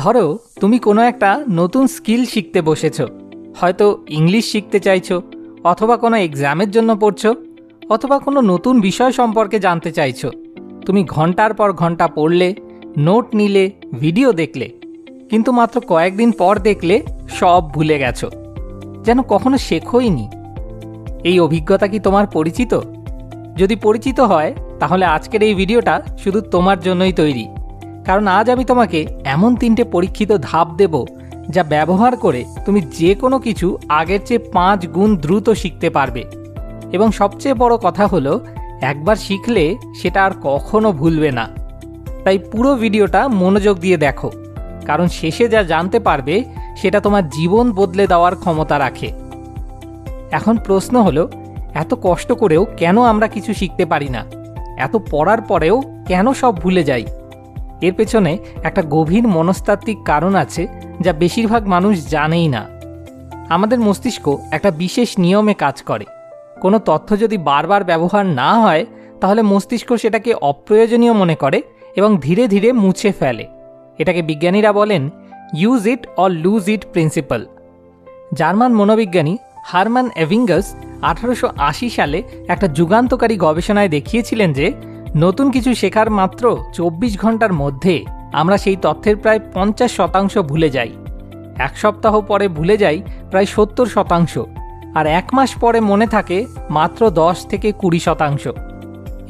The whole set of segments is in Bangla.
ধরো তুমি কোনো একটা নতুন স্কিল শিখতে বসেছো, হয়তো ইংলিশ শিখতে চাইছো, অথবা কোনো এক্সামের জন্য পড়ছো, অথবা কোনো নতুন বিষয় সম্পর্কে জানতে চাইছো। তুমি ঘন্টার পর ঘন্টা পড়লে, নোট নিলে, ভিডিও দেখলে, কিন্তু মাত্র কয়েকদিন পর দেখলে সব ভুলে গেছো, যেন কখনো শেখোইনি। এই অভিজ্ঞতা কি তোমার পরিচিত? যদি পরিচিত হয় তাহলে আজকের এই ভিডিওটা শুধু তোমার জন্যই তৈরি। কারণ আজ আমি তোমাকে এমন 3টে পরীক্ষিত ধাপ দেব যা ব্যবহার করে তুমি যে কোনো কিছু আগের চেয়ে 5 গুণ দ্রুত শিখতে পারবে। এবং সবচেয়ে বড় কথা হলো, একবার শিখলে সেটা আর কখনো ভুলবে না। তাই পুরো ভিডিওটা মনোযোগ দিয়ে দেখো, কারণ শেষে যা জানতে পারবে সেটা তোমার জীবন বদলে দেওয়ার ক্ষমতা রাখে। এখন প্রশ্ন হলো, এত কষ্ট করেও কেন আমরা কিছু শিখতে পারি না? এত পড়ার পরেও কেন সব ভুলে যাই? এর পেছনে একটা গভীর মনস্তাত্ত্বিক কারণ আছে যা বেশিরভাগ মানুষ জানেই না। আমাদের মস্তিষ্ক একটা বিশেষ নিয়মে কাজ করে। কোনো তথ্য যদি বারবার ব্যবহার না হয় তাহলে মস্তিষ্ক সেটাকে অপ্রয়োজনীয় মনে করে এবং ধীরে ধীরে মুছে ফেলে। এটাকে বিজ্ঞানীরা বলেন use it or lose it principle. German মনোবিজ্ঞানী হারমান এভিঙ্গাস 1880 সালে একটা যুগান্তকারী গবেষণায় দেখিয়েছিলেন যে নতুন কিছু শেখার মাত্র 24 ঘন্টার মধ্যে আমরা সেই তথ্যের প্রায় 50% ভুলে যাই। এক সপ্তাহ পরে ভুলে যাই প্রায় 70%, আর 1 মাস পরে মনে থাকে মাত্র 10 থেকে 20%।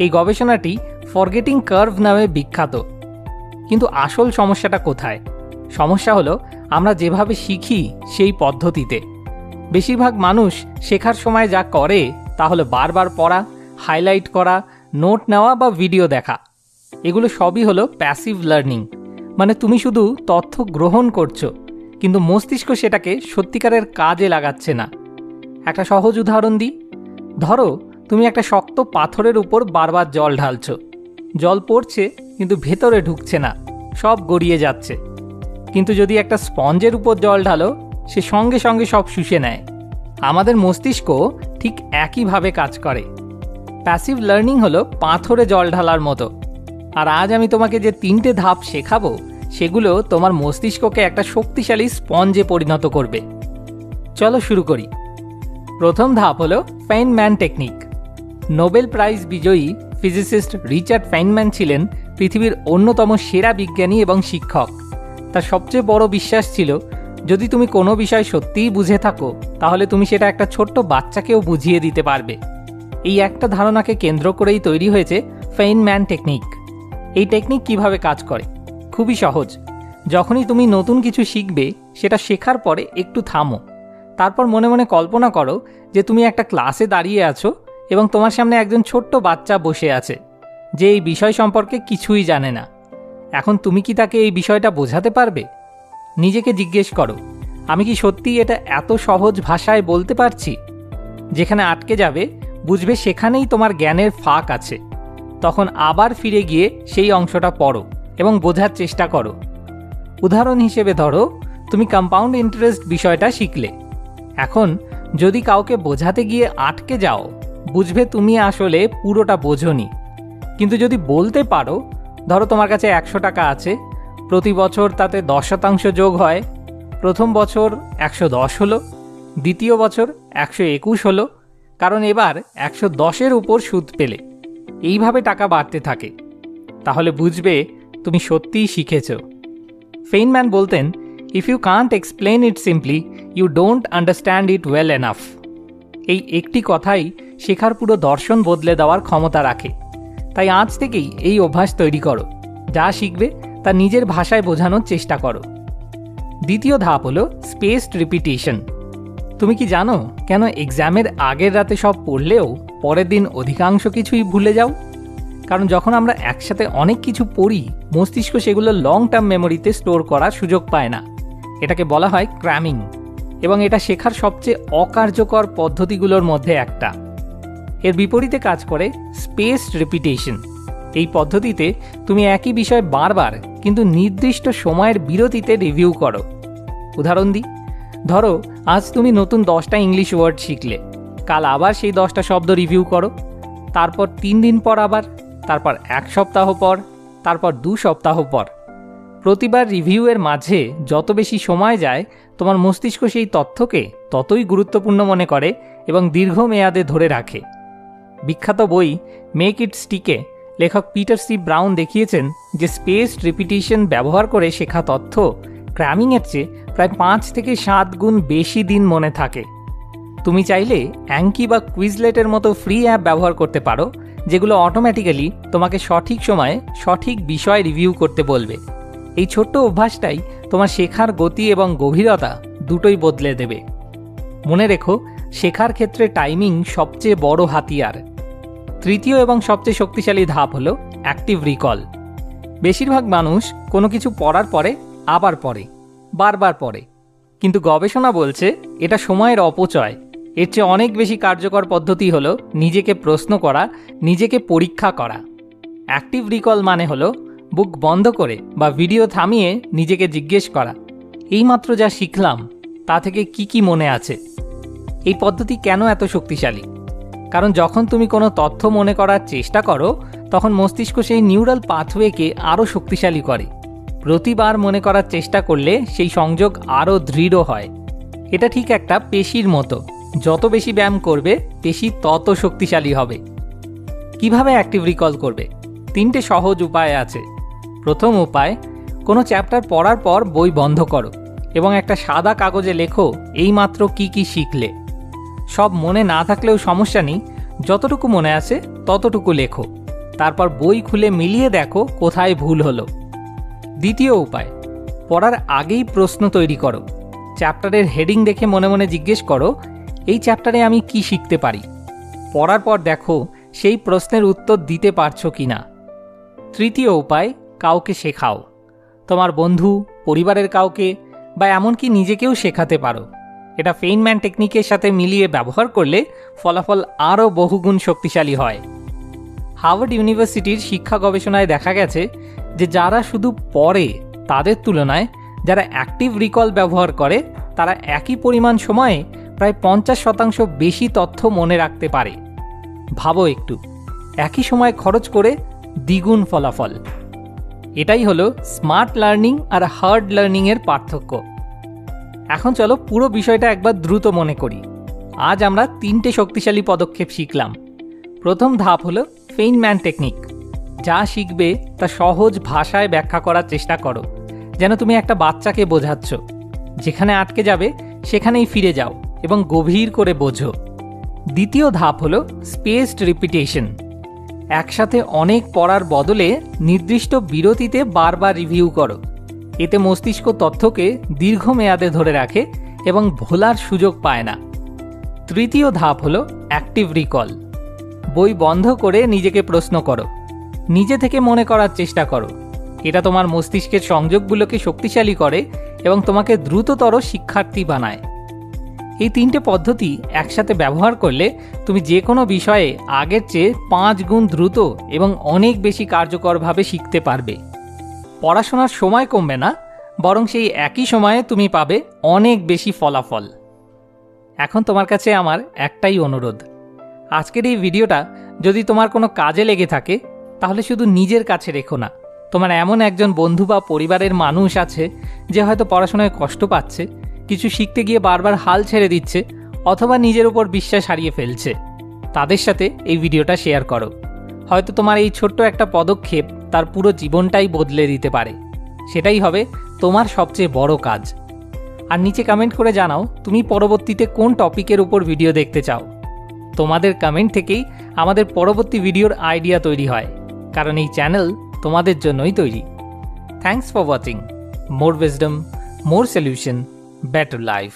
এই গবেষণাটি ফরগেটিং কার্ভ নামে বিখ্যাত। কিন্তু আসল সমস্যাটা কোথায়? সমস্যা হলো আমরা যেভাবে শিখি সেই পদ্ধতিতে। বেশিরভাগ মানুষ শেখার সময় যা করে তা হলো বারবার পড়া, হাইলাইট করা, নোট নেওয়া বা ভিডিও দেখা। এগুলো সবই হলো প্যাসিভ লার্নিং, মানে তুমি শুধু তথ্য গ্রহণ করছো, কিন্তু মস্তিষ্ক সেটাকে সত্যিকারের কাজে লাগাচ্ছে না। একটা সহজ উদাহরণ দিই। ধরো তুমি একটা শক্ত পাথরের উপর বারবার জল ঢালছো। জল পড়ছে কিন্তু ভেতরে ঢুকছে না, সব গড়িয়ে যাচ্ছে। কিন্তু যদি একটা স্পঞ্জের উপর জল ঢালো, সে সঙ্গে সঙ্গে সব শুষে নেয়। আমাদের মস্তিষ্ক ঠিক একইভাবে কাজ করে। প্যাসিভ লার্নিং হলো পাথরে জল ঢালার মতো। আর আজ আমি তোমাকে যে 3টে ধাপ শেখাবো সেগুলো তোমার মস্তিষ্ককে একটা শক্তিশালী স্পঞ্জে পরিণত করবে। চলো শুরু করি। প্রথম ধাপ হলো ফেইনম্যান টেকনিক। নোবেল প্রাইজ বিজয়ী ফিজিসিস্ট রিচার্ড ফেইনম্যান ছিলেন পৃথিবীর অন্যতম সেরা বিজ্ঞানী এবং শিক্ষক। তার সবচেয়ে বড় বিশ্বাস ছিল, যদি তুমি কোনো বিষয় সত্যিই বুঝে থাকো তাহলে তুমি সেটা একটা ছোট্ট বাচ্চাকেও বুঝিয়ে দিতে পারবে। এই একটা ধারণাকে কেন্দ্র করেই তৈরি হয়েছে ফেইনম্যান টেকনিক। এই টেকনিক কিভাবে কাজ করে? খুবই সহজ। যখনই তুমি নতুন কিছু শিখবে, সেটা শেখার পরে একটু থামো। তারপর মনে মনে কল্পনা করো যে তুমি একটা ক্লাসে দাঁড়িয়ে আছো এবং তোমার সামনে একজন ছোট্ট বাচ্চা বসে আছে, যে এই বিষয় সম্পর্কে কিছুই জানে না। এখন তুমি কি তাকে এই বিষয়টা বোঝাতে পারবে? নিজেকে জিজ্ঞেস করো, আমি কি সত্যিই এটা এত সহজ ভাষায় বলতে পারছি? যেখানে আটকে যাবে, বুঝবে সেখানেই তোমার জ্ঞানের ফাঁক আছে। তখন আবার ফিরে গিয়ে সেই অংশটা পড়ো এবং বোঝার চেষ্টা করো। উদাহরণ হিসেবে ধরো, তুমি কম্পাউন্ড ইন্টারেস্ট বিষয়টা শিখলে। এখন যদি কাউকে বোঝাতে গিয়ে আটকে যাও, বুঝবে তুমি আসলে পুরোটা বোঝোনি। কিন্তু যদি বলতে পারো, ধরো তোমার কাছে 100 টাকা আছে, প্রতি বছর তাতে 10% যোগ হয়। প্রথম বছর 110 হলো, দ্বিতীয় বছর 121 হলো, কারণ এবার 110-এর উপর সুদ পেলে। এইভাবে টাকা বাড়তে থাকে। তাহলে বুঝবে তুমি সত্যিই শিখেছ। ফেইনম্যান বলতেন, if you can't explain it simply, you don't understand it well enough. এই একটি কথাই শেখার পুরো দর্শন বদলে দেওয়ার ক্ষমতা রাখে। তাই আজ থেকেই এই অভ্যাস তৈরি করো। যা শিখবে তা নিজের ভাষায় বোঝানোর চেষ্টা করো। দ্বিতীয় ধাপ হলো স্পেসড রিপিটিশন। তুমি কি জানো কেন এক্সামের আগের রাতে সব পড়লেও পরের দিন অধিকাংশ কিছুই ভুলে যাও? কারণ যখন আমরা একসাথে অনেক কিছু পড়ি, মস্তিষ্ক সেগুলো লং টার্ম মেমোরিতে স্টোর করার সুযোগ পায় না। এটাকে বলা হয় ক্র্যামিং, এবং এটা শেখার সবচেয়ে অকার্যকর পদ্ধতিগুলোর মধ্যে একটা। এর বিপরীতে কাজ করে স্পেসড রিপিটেশন। এই পদ্ধতিতে তুমি একই বিষয় বারবার কিন্তু নির্দিষ্ট সময়ের বিরতিতে রিভিউ করো। উদাহরণ দিই, ধরো আজ তুমি নতুন 10টা ইংলিশ ওয়ার্ড শিখলে। কাল আবার সেই 10টা শব্দ রিভিউ করো, তারপর 3 দিন পর আবার, তারপর 1 সপ্তাহ পর, তারপর 2 সপ্তাহ পর। প্রতিবার রিভিউয়ের মাঝে যত বেশি সময় যায়, তোমার মস্তিষ্ক সেই তথ্যকে ততই গুরুত্বপূর্ণ মনে করে এবং দীর্ঘমেয়াদে ধরে রাখে। বিখ্যাত বই মেক ইট স্টিকে লেখক পিটার সি ব্রাউন দেখিয়েছেন যে স্পেসড রিপিটিশন ব্যবহার করে শেখা তথ্য ক্র্যামিংয়ের চেয়ে প্রায় 5 থেকে 7 গুণ বেশি দিন মনে থাকে। তুমি চাইলে অ্যাঙ্কি বা কুইজলেটের মতো ফ্রি অ্যাপ ব্যবহার করতে পারো, যেগুলো অটোমেটিক্যালি তোমাকে সঠিক সময়ে সঠিক বিষয় রিভিউ করতে বলবে। এই ছোট্ট অভ্যাসটাই তোমার শেখার গতি এবং গভীরতা দুটোই বদলে দেবে। মনে রেখো, শেখার ক্ষেত্রে টাইমিং সবচেয়ে বড় হাতিয়ার। তৃতীয় এবং সবচেয়ে শক্তিশালী ধাপ হলো অ্যাক্টিভ রিকল। বেশিরভাগ মানুষ কোনো কিছু পড়ার পরে আবার পড়ে, বারবার পড়ে, কিন্তু গবেষণা বলছে এটা সময়ের অপচয়। এর চেয়ে অনেক বেশি কার্যকর পদ্ধতি হলো নিজেকে প্রশ্ন করা, নিজেকে পরীক্ষা করা। অ্যাক্টিভ রিকল মানে হলো বুক বন্ধ করে বা ভিডিও থামিয়ে নিজেকে জিজ্ঞেস করা, এইমাত্র যা শিখলাম তা থেকে কি মনে আছে। এই পদ্ধতি কেন এত শক্তিশালী? কারণ যখন তুমি কোনো তথ্য মনে করার চেষ্টা করো, তখন মস্তিষ্ক সেই নিউরাল পাথওয়েকে আরও শক্তিশালী করে। প্রতিবার মনে করার চেষ্টা করলে সেই সংযোগ আরও দৃঢ় হয়। এটা ঠিক একটা পেশির মতো, যত বেশি ব্যায়াম করবে পেশি তত শক্তিশালী হবে। কিভাবে অ্যাক্টিভ রিকল করবে? 3টে সহজ উপায় আছে। প্রথম উপায়, কোনো চ্যাপ্টার পড়ার পর বই বন্ধ করো এবং একটা সাদা কাগজে লেখো এইমাত্র কি শিখলে। সব মনে না থাকলেও সমস্যা নেই, যতটুকু মনে আছে ততটুকু লেখো। তারপর বই খুলে মিলিয়ে দেখো কোথায় ভুল হলো। দ্বিতীয় উপায়, পড়ার আগেই প্রশ্ন তৈরি করো। চ্যাপ্টারের হেডিং দেখে মনে মনে জিজ্ঞেস করো, এই চ্যাপ্টারে আমি কি শিখতে পারি। পড়ার পর দেখো সেই প্রশ্নের উত্তর দিতে পারছো কিনা। তৃতীয় উপায়, কাউকে শেখাও। তোমার বন্ধু, পরিবারের কাউকে বা এমনকি নিজেকেও শেখাতে পারো। এটা ফেইনম্যান টেকনিকের সাথে মিলিয়ে ব্যবহার করলে ফলাফল আরও বহুগুণ শক্তিশালী হয়। হার্ভার্ড ইউনিভার্সিটির শিক্ষা গবেষণায় দেখা গেছে যে যারা শুধু পড়ে তাদের তুলনায় যারা অ্যাক্টিভ রিকল ব্যবহার করে, তারা একই পরিমাণ সময়ে প্রায় 50% বেশি তথ্য মনে রাখতে পারে। ভাবো একটু, একই সময় খরচ করে দ্বিগুণ ফলাফল। এটাই হলো স্মার্ট লার্নিং আর হার্ড লার্নিংয়ের পার্থক্য। এখন চলো পুরো বিষয়টা একবার দ্রুত মনে করি। আজ আমরা 3টে শক্তিশালী পদক্ষেপ শিখলাম। প্রথম ধাপ হলো ফেইনম্যান টেকনিক। যা শিখবে তা সহজ ভাষায় ব্যাখ্যা করার চেষ্টা করো, যেন তুমি একটা বাচ্চাকে বোঝাচ্ছ। যেখানে আটকে যাবে সেখানেই ফিরে যাও এবং গভীর করে বোঝো। দ্বিতীয় ধাপ হলো স্পেসড রিপিটেশন। একসাথে অনেক পড়ার বদলে নির্দিষ্ট বিরতিতে বারবার রিভিউ করো। এতে মস্তিষ্ক তথ্যকে দীর্ঘমেয়াদে ধরে রাখে এবং ভোলার সুযোগ পায় না। তৃতীয় ধাপ হলো অ্যাক্টিভ রিকল। বই বন্ধ করে নিজেকে প্রশ্ন করো, নিজে থেকে মনে করার চেষ্টা করো। এটা তোমার মস্তিষ্কের সংযোগগুলোকে শক্তিশালী করে এবং তোমাকে দ্রুততর শিক্ষার্থী বানায়। এই 3টে পদ্ধতি একসাথে ব্যবহার করলে তুমি যে কোনো বিষয়ে আগের চেয়ে 5 গুণ দ্রুত এবং অনেক বেশি কার্যকরভাবে শিখতে পারবে। পড়াশোনার সময় কমবে না, বরং সেই একই সময়ে তুমি পাবে অনেক বেশি ফলাফল। এখন তোমার কাছে আমার একটাই অনুরোধ, আজকের এই ভিডিওটা যদি তোমার কোনো কাজে লেগে থাকে, তাহলে শুধু নিজের কাছে রেখো না। তোমার এমন একজন বন্ধু বা পরিবারের মানুষ আছে যে হয়তো পড়াশোনায় কষ্ট পাচ্ছে, কিছু শিখতে গিয়ে বারবার হাল ছেড়ে দিচ্ছে অথবা নিজের উপর বিশ্বাস হারিয়ে ফেলছে। তাদের সাথে এই ভিডিওটা শেয়ার করো। হয়তো তোমার এই ছোট্ট একটা পদক্ষেপ তার পুরো জীবনটাই বদলে দিতে পারে। সেটাই হবে তোমার সবচেয়ে বড় কাজ। আর নিচে কমেন্ট করে জানাও তুমি পরবর্তীতে কোন টপিকের উপর ভিডিও দেখতে চাও। তোমাদের কমেন্ট থেকেই আমাদের পরবর্তী ভিডিওর আইডিয়া তৈরি হয়, কারণ এই চ্যানেল তোমাদের জন্যই তৈরি। Thanks for watching. More wisdom, more solution, better life.